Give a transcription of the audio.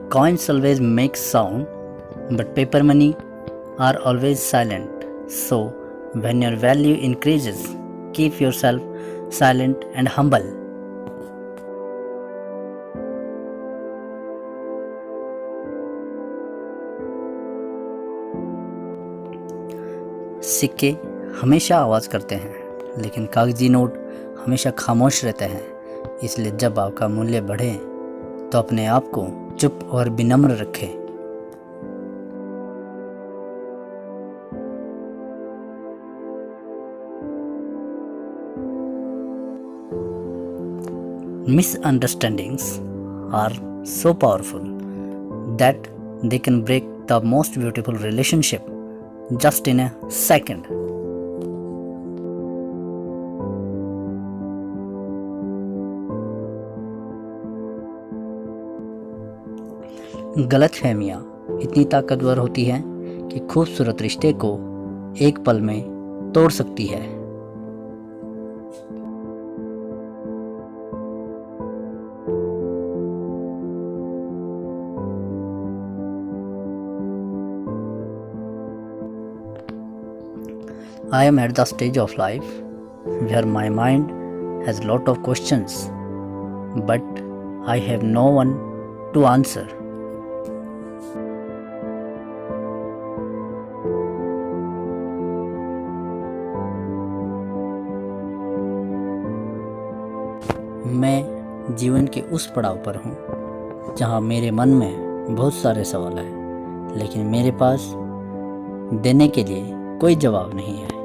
Coins always make sound, but paper money are always silent. So, when your value increases, keep yourself silent and humble. सिक्के हमेशा आवाज़ करते हैं, लेकिन कागजी नोट हमेशा खामोश रहते हैं। इसलिए जब आपका मूल्य बढ़े तो अपने आप को चुप और विनम्र रखें। Misunderstandings are so powerful that they can break the most beautiful relationship just in a second. गलतफहमियां इतनी ताकतवर होती हैं कि खूबसूरत रिश्ते को एक पल में तोड़ सकती है। I am at the stage of life where my mind has a lot of questions, but I have no one to answer. मैं जीवन के उस पड़ाव पर हूँ जहाँ मेरे मन में बहुत सारे सवाल हैं, लेकिन मेरे पास देने के लिए कोई जवाब नहीं है।